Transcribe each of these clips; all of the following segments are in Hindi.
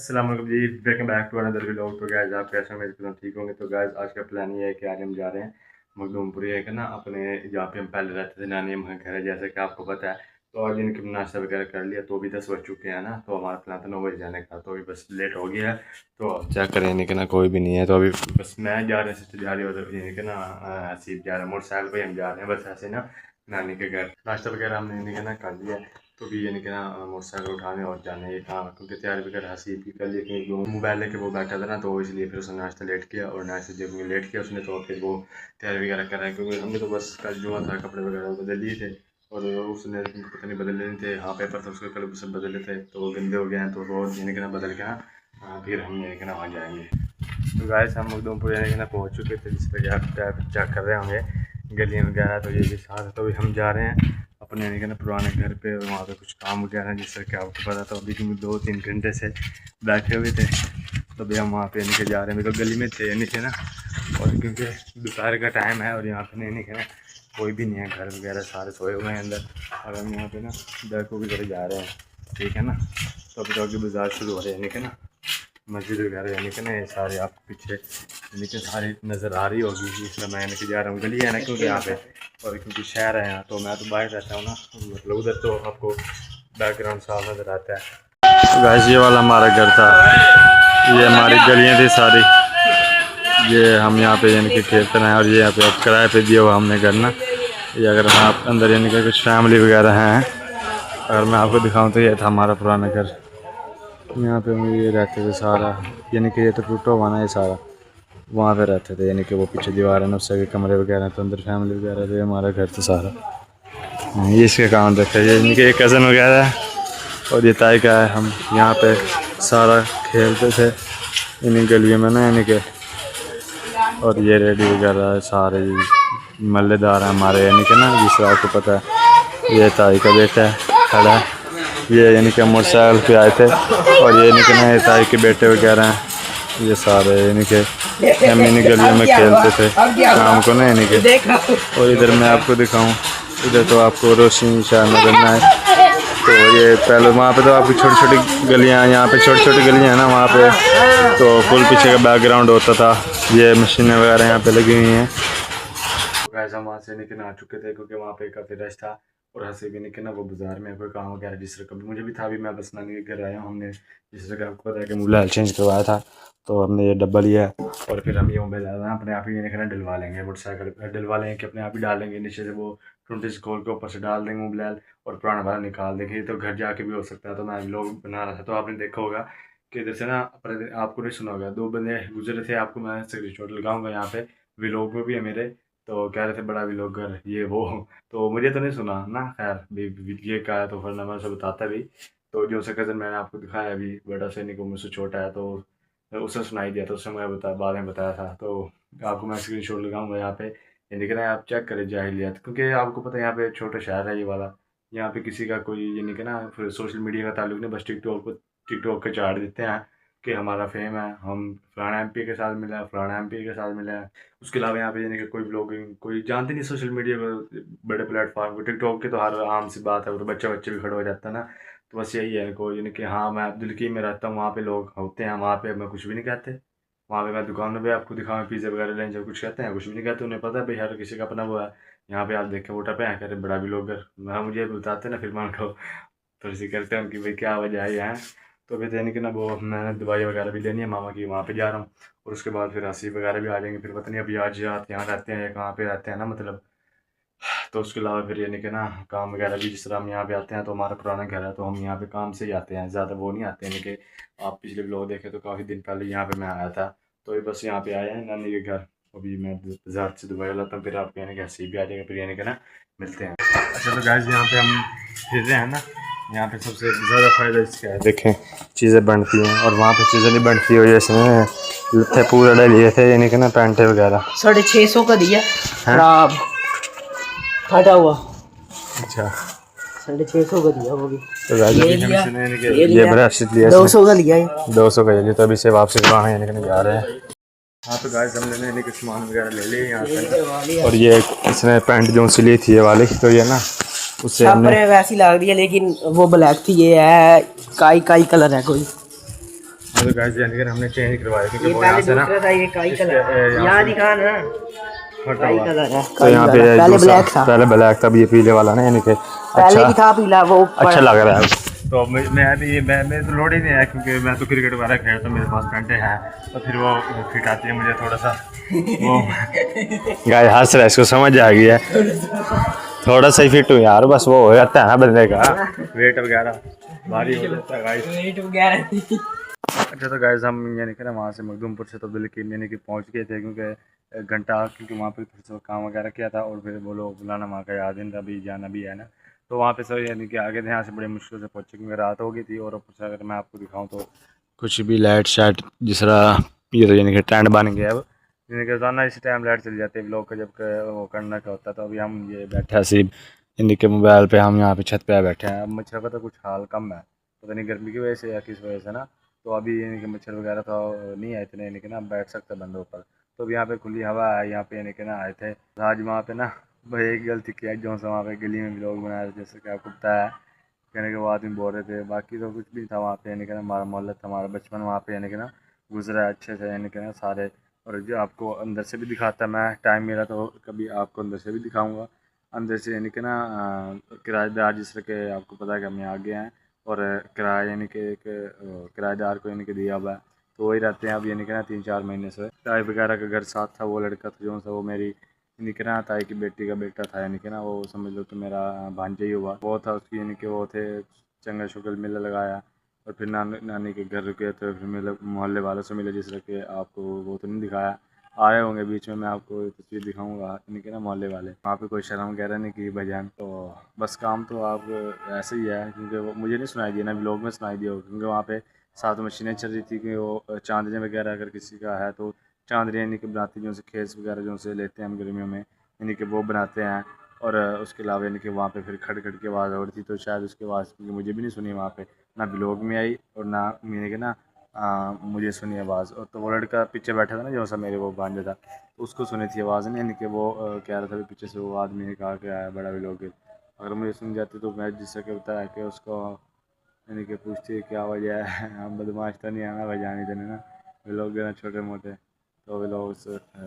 अस्सलाम वालेकुम जी, welcome back to another vlog. तो गाइस आप कैसे हैं? मेरे एकदम ठीक होंगे। तो गाइस आज का प्लान ये है कि आज हम जा रहे हैं मखदूमपुर है ना, अपने जहाँ पे हम पहले रहते थे नानी अम्मा के घर है, जैसे कि आपको पता है। तो आज इनके नाश्ता वगैरह कर लिया, तो अभी 10 बज चुके हैं ना। तो हमारा प्लान था 9 बजे जाने का, तो अभी बस लेट हो गया है। तो अब चेक करें इनके ना कोई भी नहीं है, तो अभी बस मैं जा रहा सिस्टर जा रही है उधर, इनके ना हसीब जा रहा है मोटरसाइकिल पर हम जा रहे हैं बस ऐसे ना नानी के घर। नाश्ता वगैरह हमने इनके ना कर लिया है। तो भी यानी कि ना मोटरसाइकिल उठाने और जाने ये कहाँ, क्योंकि तैयारी वगैरह हसीब की कर ली, क्योंकि वो मोबाइल लेके वो बैठा था ना, तो इसलिए फिर उसने नाश्ता लेट किया। और नाश्ता जब लेट किया उसने, तो फिर वो तैयारी वगैरह कर रहा है, क्योंकि हमने तो बस कल जुआ था, कपड़े वगैरह बदल लिए थे। और उसने पता नहीं बदल लेने थे, हाँ पेपर था उसके, कल सब बदले थे तो वो गंदे हो गए हैं, तो वो यानी कि ना बदल के ना फिर हम यानी कि ना वहाँ जाएंगे। तो गाइस हम मखदूमपुर यानी कि ना पहुँच चुके थे, जिस पर चेक कर रहे होंगे गलियाँ वगैरह। तो ये भी साथ, तो अभी हम जा रहे हैं अपने यानी कि ना पुराने घर पे, वहाँ पे कुछ काम वगैरह जिससे कि आपको पता था। अभी क्योंकि 2-3 घंटे से बैठे हुए थे, तो अभी हम वहाँ पे यानी कि जा रहे हैं। मेरे को गली में थे यानी कि ना, और क्योंकि दोपहर का टाइम है और यहाँ पे यानी कि ना कोई भी नहीं है, घर वगैरह सारे सोए हुए हैं अंदर। और हम यहाँ पे ना डरको की तरह जा रहे हैं, ठीक है ना। तो अभी तो आगे बाज़ार शुरू हो रहे हैं यानी कि ना, मस्जिद वगैरह यानी कि ना ये सारे आपको पीछे यानी कि सारी नज़र आ रही होगी, इसलिए मैं यानी कि जा रहा हूँ। गली है ना क्योंकि यहाँ पे, और क्योंकि शहर है यहाँ, तो मैं तो बाहर रहता हूँ ना, मतलब उधर तो आपको बैकग्राउंड साफ नज़र आता है। तो गाइस ये वाला हमारा घर था, ये हमारी गलियाँ थी सारी, ये हम यहाँ पे यानी कि खेलते रहे। और ये यहाँ पे अब किराए पे दिया हुआ हमने घर ना। ये अगर आप अंदर यानी कि कुछ फैमिली वगैरह हैं, अगर मैं आपको दिखाऊँ तो ये था हमारा पुराना घर। यहाँ पे हम ये रहते थे सारा, यानी कि ये तो टूटा हुआ ना ये सारा, वहाँ पे रहते थे। यानी कि वो पीछे दीवार है ना, उससे कमरे वगैरह, तो अंदर फैमिली वगैरह थे, हमारा घर था सारा। ये इसके काम रखा है, ये यानी कि एक कज़न वगैरह है और ये ताई का है। हम यहाँ पे सारा खेलते थे इन्हीं गलियों में ना यानी कि। और ये रेडी वगैरह सारे मल्लेदार हैं हमारे यानी कि ना, जिससे आपको पता है। ये ताई का बेटा है खड़ा है, ये यानी कि मोटरसाइकिल पे आए थे। और ये यानी कि ना ताई के बेटे वगैरह हैं, ये सारे यानी कि हम इन्हीं गलियों में खेलते थे शाम को ना यानी कि। और इधर मैं आपको दिखाऊं, इधर तो आपको रोशनी शायद नजर ना आए। तो ये पहले वहाँ पे तो आपकी छोटी छोटी गलियाँ, यहाँ पे छोटी छोटी गलियाँ हैं ना वहाँ पे, तो फुल पीछे का बैकग्राउंड होता था। ये मशीनें वगैरह यहाँ पे लगी हुई हैं। वैसे हम वहाँ से निकल आ चुके थे, क्योंकि वहाँ पे काफ़ी रश था। और हंसे भी निकल ना वो बाज़ार में कोई काम वगैरह, जिस तरह कभी मुझे भी था। अभी मैं बस नानी के घर आया हूँ, हमने जिस तरह का आपको पता है कि मोबाइल चेंज करवाया था, तो हमने ये डब्बा लिया है। और फिर हम ये मोबाइल अपने आप ही ये निकलना डलवा लेंगे, मोटरसाइकिल डलवा लेंगे कि अपने आप ही डाल देंगे नीचे से, वो 20 खोल के ऊपर से डाल देंगे मोबाइल, और पुराना वाला निकाल देंगे। तो घर जाके भी हो सकता है। तो मैं लोग बना रहा था, तो आपने देखा होगा कि जैसे ना अपने आपको नहीं सुना होगा, 2 बंदे गुजरे थे, आपको मैं स्क्रीनशॉट लगाऊंगा यहाँ पे, व्लॉग में भी है मेरे। तो कह रहे थे बड़ा व्लॉगर ये वो, तो मुझे तो नहीं सुना ना, खैर ये कहा तो फिर मैं उसे बताता भी। तो जो उसका कज़न मैंने आपको दिखाया अभी, बड़ा सैनिक को मुझसे छोटा है, तो उसने सुनाई दिया, तो उसने मैं बाद में बताया था। तो आपको मैं स्क्रीन शॉट लगाऊंगा यहाँ पे, ये दिख रहा है, आप चेक करें जाहिलियत, क्योंकि आपको पता है यहाँ पे छोटा शहर है ये वाला। यहाँ पे किसी का कोई ये नहीं कि ना फिर सोशल मीडिया का ताल्लुक नहीं, बस टिकटॉक के चार्ट देते हैं कि हमारा फेम है, हम फलाना एमपी के साथ मिले हैं, फलाना एमपी के साथ मिले हैं। उसके अलावा यहाँ पे यानी कि कोई ब्लॉगिंग कोई जानते नहीं सोशल मीडिया को, बड़े प्लेटफॉर्म को। टिकटॉक की तो हर आम सी बात है, और बच्चे बच्चे भी खड़े हो जाता है ना। तो बस यही है इनको, यानी कि हाँ मैं अब्दुल की में रहता हूँ, वहाँ पे लोग होते हैं, वहाँ पे मैं कुछ भी नहीं कहते। वहाँ पे मैं दुकान में भी आपको दिखाऊँ पिज़्ज़ा वगैरह लें, जब कुछ कहते हैं कुछ भी नहीं कहते, उन्हें पता है भाई हर किसी का अपना वो है। यहाँ पे आप देखें वो टपे हैं, कह रहे बड़ा भी लोग मैं मुझे बताते ना, फिर मैं उनको थोड़ी सी करते हैं कि भाई क्या वजह है यहाँ। तो फिर यानी कि ना वो मैंने दवाई वगैरह भी लेनी है मामा की, वहाँ पे जा रहा हूँ। और उसके बाद फिर हंसी वगैरह भी आ जाएंगे, फिर पता नहीं अभी आज रात यहाँ रहते हैं या कहाँ पे रहते हैं ना मतलब। तो उसके अलावा फिर यानी कि ना काम वगैरह भी, जिस तरह हम यहाँ पे आते हैं, तो हमारा पुराना घर है, तो हम यहाँ पे काम से ही आते हैं, ज़्यादा वो नहीं आते। यानी कि आप पिछले व्लॉग देखे तो काफ़ी दिन पहले यहाँ पे मैं आया था। तो ये बस यहाँ पे आया है नानी के घर। अभी मैं बाजार से दवाई लाता हूँ, फिर आपको यानी कि हंसी भी आ जाएगा, फिर यानी कि ना मिलते हैं। अच्छा तो गाइस यहाँ पे हम फिर रहे हैं ना, यहाँ पे सबसे ज़्यादा फ़ायदा इसका है, देखें चीज़ें बनती हैं, और वहाँ पे चीज़ें नहीं बनती हो, जैसे लत्थे पूरे लिए थे यानी कि ना पैंटे वगैरह 650 का दिया खराब फटा हुआ। अच्छा 650 का दिया वो भी। तो ये ब्रश लिया 200 का लिया 200 का लिया, तो अभी से वापसी करवाना यानी कि जा रहे हैं। हाँ तो गाइस हमने यानी कि सामान वगैरह ले लिए यहाँ से। और ये इसने पैंट जो सी ली थी ये वाली, तो ये ना उससे हमने वैसी लग रही है, लेकिन वो ब्लैक थी, ये है काई काई कलर है कोई। तो गाइस यानी कि हमने चेंज करवाया क्योंकि ये वो पहले यहाँ से ना दूसरा था, ये काई कलर यहाँ दिखा ना हटा काई हुआ। कलर है। तो यहाँ पे पहले दूसरा ब्लैक था, पहले ब्लैक था, अब ये पीले वाला ना यानी कि पहले अच्छा भी था पीला वो ऊपर अच्छा लग रहा है। तो अब मैं भी मैं तो लोड ही नहीं है क्योंकि मैं तो क्रिकेट वगैरह खेलता हूँ, मेरे पास पैंटे हैं तो फिर वो फिट आती है मुझे थोड़ा सा वो गाय हंस रहा है, इसको समझ आ गया थोड़ा सा ही फिट हूँ यार, बस वो हो जाता है ना बंदे का वेट वगैरह भारी हो जाता है गाइस। वेट वगैरह। अच्छा तो गाइस हम यानी कि ना वहाँ से मखदूमपुर से तो बिल्कुल यानी कि पहुँच गए थे क्योंकि एक घंटा क्योंकि वहाँ पे फिर से काम वगैरह किया था और फिर वो लोग बुलाना वहाँ का याद दिन अभी जाना भी है ना, तो वहाँ पे सब यानी कि आगे थे, यहाँ से बड़ी मुश्किल से पहुँचे क्योंकि रात हो गई थी। और ऊपर से अगर मैं आपको दिखाऊँ तो कुछ भी लाइट शाइट जिस तरह ये तो यानी कि ट्रेंड बन गया अब, यानी कि रोजाना इसी टाइम लाइट चली जाती है ब्लॉग का जब वो करना का होता है। तो अभी हम ये बैठे सिर्फ यानी कि मोबाइल पे हम यहाँ पे छत पे बैठे हैं। अब मच्छर का तो कुछ हाल कम है, पता नहीं गर्मी की वजह से या किस वजह से ना, तो अभी यानी कि मच्छर वगैरह तो नहीं आए इतने यानी कि ना बैठ सकते बंदों पर। तो अब यहाँ पे खुली हवा है, यहाँ पे यानी कि ना आए थे आज वहाँ पे ना भाई एक गलती किया जो सा वहाँ पे गली में ब्लॉग बनाया था जैसे कि आपको पता है, कहने के वो आदमी बोल रहे थे, बाकी तो कुछ भी था वहाँ पे यानी कि ना हमारा मोहल्ला था, हमारा बचपन वहाँ पे यानी कि ना गुजरा है अच्छे से यानी कि ना सारे। और जो आपको अंदर से भी दिखाता मैं टाइम मिला तो कभी आपको अंदर से भी दिखाऊंगा, अंदर से यानी कि ना किराएदार जिस तरह के आपको पता है कि हम यहाँ आ गए हैं और किराया यानी कि एक किराएदार को यानी कि दिया हुआ है, तो वही रहते हैं अब यानी कि ना 3-4 महीने से। ताई वगैरह का घर साथ था, वो लड़का था जो सा वो मेरी यानी कि ना ताई की बेटी का बेटा था, यानी कि ना वो समझ लो कि मेरा भांजा ही हुआ वो था उसकी, यानी कि वो थे चंगा शुगल मेला लगाया और फिर नानी के घर रुके तो फिर मेरे मोहल्ले वालों से मिले, जिस तरह के आपको वो तो नहीं दिखाया, आए होंगे बीच में, मैं आपको तस्वीर दिखाऊंगा यानी कि ना मोहल्ले वाले वहाँ पे कोई शर्म वगैरह नहीं की भजन। तो बस काम तो आप ऐसे ही है क्योंकि वो मुझे नहीं सुनाई दिया ना ब्लॉग में सुनाई दिया क्योंकि वहाँ पे साथ मशीनें चल रही थी कि वो चांदनी वगैरह अगर किसी का है तो चांदनी यानी कि बनाती जो से खेस वगैरह जो से लेते हैं हम गर्मियों में यानी कि वो बनाते हैं। और उसके अलावा यानी कि वहाँ पे फिर खड़ खड़ की आवाज़ हो रही थी तो शायद उसकी आवाज़ क्योंकि मुझे भी नहीं सुनी वहाँ पे, ना ब्लॉग में आई और ना मैंने कि ना मुझे सुनी आवाज़। और तो वो लड़का पीछे बैठा था ना जो सा मेरे वो भांजा था, तो उसको सुनी थी आवाज़ नहीं, यानी कि वो कह रहा था भी पीछे से वो आदमी ने कहा कि आया बड़ा ब्लॉग, अगर मुझे सुन जाती तो मैं जिससे कि बताया कि उसको यानी कि पूछती क्या वजह है हम बदमाश तो नहीं आना बजानी देने ना ब्लॉग देना छोटे मोटे। तो वे लोग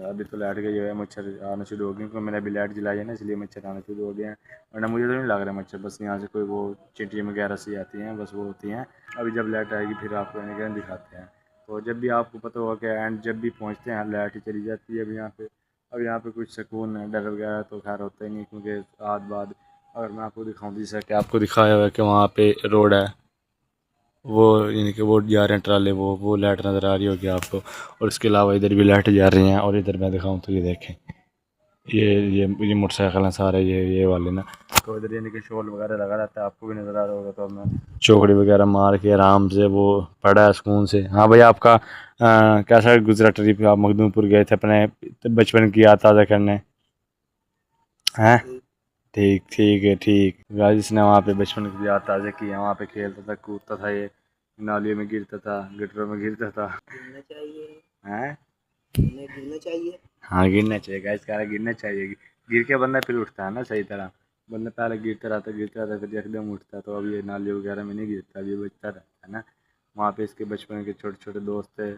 अभी तो लाइट गई है, मच्छर आना शुरू हो गए क्योंकि मैंने अभी लाइट जलाई है ना इसलिए मच्छर आना शुरू हो गए हैं, वरना मुझे तो नहीं लग रहा मच्छर, बस यहाँ से कोई वो चींटियाँ वगैरह सी आती हैं बस वो होती हैं। अभी जब लाइट आएगी फिर आपको यानी कि दिखाते हैं। तो जब भी आपको पता होगा कि एंड जब भी पहुँचते हैं लाइट ही चली जाती है अब यहाँ पे कुछ सुकून है, डर वगैरह तो खैर होता ही नहीं क्योंकि आज बाद अगर मैं आपको दिखाऊँ जैसा कि आपको दिखाया हुआ है कि वहाँ पे रोड है वो यानी कि वो जा रहे हैं ट्राले वो लाइट नज़र आ रही होगी आपको, और इसके अलावा इधर भी लाइट जा रही हैं। और इधर मैं दिखाऊँ तो ये देखें ये मोटरसाइकिल हैं सारे ये वाले ना, तो इधर यानी कि शोल वगैरह लगा रहता है, आपको भी नज़र आ रहा होगा। तो मैं चौकड़ी वगैरह मार के आराम से वो पड़ा है सुकून से। हाँ भाई आपका कैसा गुजरा ट्रिप, आप मखदूमपुर गए थे अपने बचपन की याद ताज़ा करने हैं? ठीक ठीक है ठीक गाइस, इसने वहाँ पे बचपन की याद ताज़ा की है, वहाँ पे खेलता था कूदता था, ये नालियों में गिरता था गटरों में गिरता था। गिरना चाहिए, हैं? गिरना चाहिए। हाँ गिरना चाहिए गाइस, कह रहा गिरना चाहिए, गिर के बंदा फिर उठता है ना सही तरह, बंदा पहले गिरता रहता फिर एकदम उठता है। तो अब ये नाली वगैरह में नहीं गिरता, अब ये बचता रहता है ना। वहाँ पे इसके बचपन के छोटे छोटे दोस्त थे,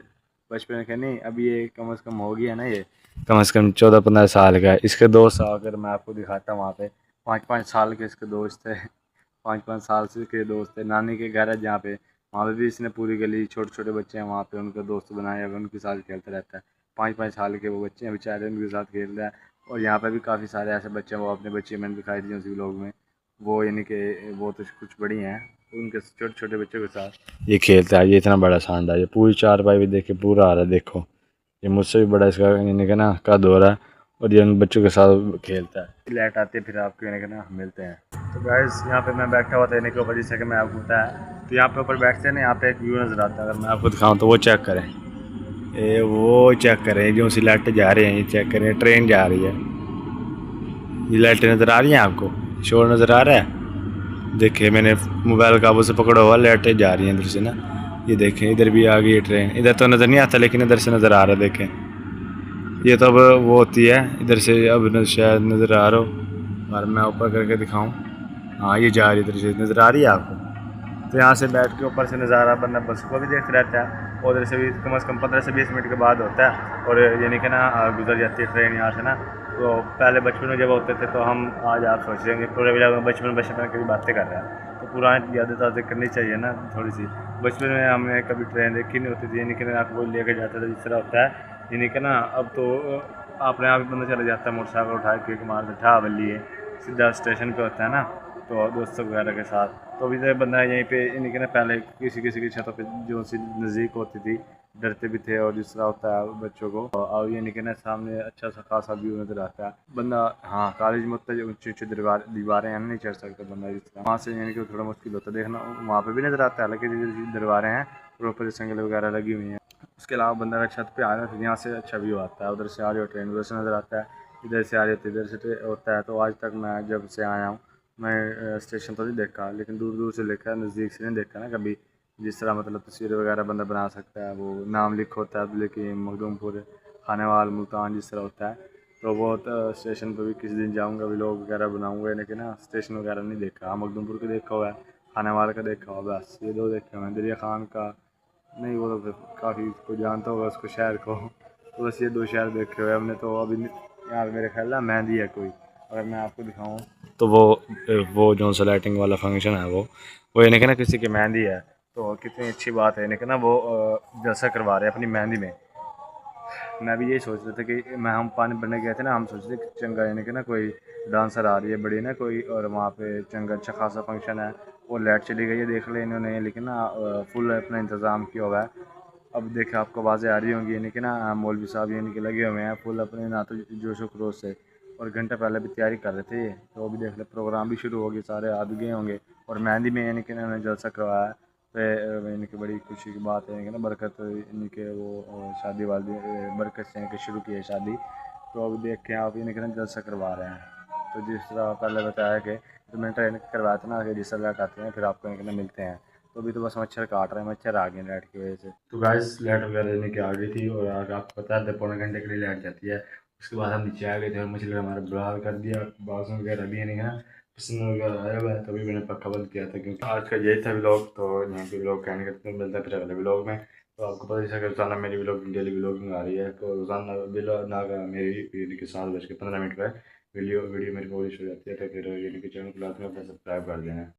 बचपन के नहीं अभी ये कम से कम हो गया ना, ये कम से कम 14-15 साल का है। इसके दोस्त अगर मैं आपको दिखाता हूँ वहाँ पे 5-5 साल के इसके दोस्त थे, 5-5 साल से के दोस्त थे। नानी के घर है जहाँ पे, वहाँ पे भी इसने पूरी गली छोटे छोटे बच्चे हैं वहाँ पे उनके दोस्त बनाए हुए, उनके साथ खेलता रहता है। 5-5 साल के वो बच्चे हैं बेचारे, उनके साथ खेल रहा है। और यहाँ पे भी काफ़ी सारे ऐसे बच्चे हैं वो अपने बच्चे मैंने दिखाई दिए उसी लोग में, वो यानी कि वो तो कुछ बड़ी हैं, उनके छोटे छोटे बच्चों के साथ ये खेलता है। ये इतना बड़ा सांडा, ये पूरी चारपाई भी देखे पूरा आ रहा है, देखो ये मुझसे भी बड़ा इसका यानी कि ना कद हो रहा है, और ये उन बच्चों के साथ खेलता है। लाइट आती है फिर आपको यानी कि ना मिलते हैं। तो गाइस यहाँ पे मैं बैठा हुआ था यानी कि ऊपर, जैसे कि मैं आपको बताया, तो यहाँ पे ऊपर बैठते हैं ना, यहाँ पे एक व्यू नज़र आता है, अगर मैं आपको दिखाऊँ तो वो चेक करें, ये वो चेक करें जो सी लाइटें जा रही हैं, ये चेक करें ट्रेन जा रही है, ये लाइटें नज़र आ रही हैं आपको, शोर नज़र आ रहा है, देखिए मैंने मोबाइल काबू से पकड़ा हुआ, लाइटें जा रही हैं इधर से ना, ये देखें इधर भी आ गई है ट्रेन, इधर तो नज़र नहीं आता लेकिन इधर से नज़र आ रहा है, देखें ये तो अब वो होती है इधर से, अब शायद नज़र आ रहा हो और मैं ऊपर करके दिखाऊँ, हाँ ये जा रही है इधर से, नज़र आ रही है आपको, तो यहाँ से बैठ के ऊपर से नज़ारा बंदा बस को भी देखते रहता है, और उधर से भी कम से कम 15 से 20 मिनट के बाद होता है, और यानी कि ना गुजर जाती है ट्रेन यहाँ से ना। तो पहले बचपन में जब होते थे तो हम आज आप सोच रहे हैं पूरे विलाग में बचपन बचपन की बातें कर रहे हैं, तो पुरानी यादें ताज़ा करनी चाहिए ना थोड़ी सी। बचपन में हमने कभी ट्रेन देखी नहीं होती थी, यानी कि ना कोई लेके जाता था जिस तरह होता है, यानी कि ना अब तो अपने आप ही बंदा चला जाता है मोटरसाइकिल उठा के मार के ठा बल्ली है, सीधा स्टेशन पे होता है ना, तो दोस्तों वगैरह के साथ। तो अभी तो बंदा यहीं पे यानी कि ना पहले किसी किसी की छतों पे जो सी नज़दीक होती थी डरते भी थे, और जिस तरह होता है बच्चों को, और यानी कि ना सामने अच्छा सा खासा व्यू नज़र आता है बंदा। हाँ, कॉलेज में उतने ऊँची ऊँची दीवारें हैं, नहीं चढ़ सकता बंदा जिस तरह, वहाँ से यानी कि थोड़ा मुश्किल होता है देखना, वहाँ पे भी नज़र आता है हालांकि दीवारें हैं और ऊपर जंगल वगैरह लगी हुई हैं। उसके अलावा बंदा अगर छत पे आ रहा है तो यहाँ से अच्छा व्यू आता है, उधर से आ रही हो ट्रेन उधर से नज़र आता है, इधर से आ रही होती है इधर से होता है। तो आज तक मैं जब से आया हूँ मैं स्टेशन तो नहीं देखा, लेकिन दूर दूर से देखा है, नज़दीक से नहीं देखा ना कभी। जिस तरह मतलब तस्वीरें वगैरह बंदा बना सकता है, वो नाम लिख होता है लेकिन मखदूमपुर खानेवाल मुल्तान जिस तरह होता है। तो वो स्टेशन पर भी किसी दिन जाऊँगा, व्लॉग वगैरह बनाऊँगा, लेकिन ना स्टेशन वगैरह नहीं देखा। हाँ, मखदूमपुर का देखा हुआ है, खानेवाल का देखा हुआ, बस ये दो देखे हुए हैं। दरिया खान का नहीं, वो तो फिर काफ़ी को जानता होगा उसको शहर को, तो बस ये दो शहर देखे हुए हमने। तो अभी यार मेरे ख्याल में मेहंदी है कोई, अगर मैं आपको दिखाऊं तो वो जो सा लाइटिंग वाला फंक्शन है वो यानी कि ना किसी की मेहंदी है। तो कितनी अच्छी बात है, यानी कि ना वो जलसा करवा रहे हैं अपनी मेहंदी में। मैं भी यही सोच रहा था कि हम पानी भरने गए थे ना, हम सोच रहे थे कि चंगा यानी कि ना कोई डांसर आ रही है बड़ी ना कोई, और वहाँ पे चंगा अच्छा खासा फंक्शन है, और लाइट चली गई है देख ले इन्होंने, लेकिन ना फुल अपना इंतज़ाम किया हुआ है। अब देखे आपको आवाज़ें आ रही होंगी, यानी कि ना मौलवी साहब यानी कि लगे हुए हैं फुल अपने ना तो जोशो खरोश से, और घंटा पहले भी तैयारी कर रहे थे। तो अभी देख ले प्रोग्राम भी शुरू हो गए, सारे आ भी गए होंगे, और मेहंदी में यानी कि इन्होंने जलसा करवाया है। तो यानी कि बड़ी खुशी की बात है, यानी कि ना बरकत यानी कि वो शादी वादी बरकत से यानी कि शुरू की है शादी। तो अभी देख के आप यानी कि ना जलसा करवा रहे हैं। तो जिस तरह पहले बताया कि तो मैंने ट्रेन करवाया था ना कि जिस तरह आते हैं फिर आपको यानी कि ना मिलते हैं। तो अभी तो बस मच्छर काट रहे हैं, मच्छर आ गए लाइट की वजह से। तो गाइस लाइट वगैरह लेने की आ गई थी, और आगे आपको पता है 2 घंटे के लिए लाइट जाती है। उसके बाद हम नीचे आ गए थे और मछली हमारा बुरा हाल कर दिया, बाथरूम वगैरह भी नहीं है, पसीना वगैरह आया हुआ है, तभी मैंने पक्का बंद किया था। क्योंकि आज का यही था व्लॉग, तो यहाँ पे व्लॉग कहने का मिलता है फिर अगले व्लॉग में। तो आपको पता ही है कि रोज़ाना मेरी व्लॉग डेली व्लॉगिंग आ रही है, तो रोज़ाना ना मेरी के 7:15 पर वीडियो मेरी पब्लिश हो जाती है। तो फिर यानी कि चैनल को लाजमी अपना सब्सक्राइब कर देना।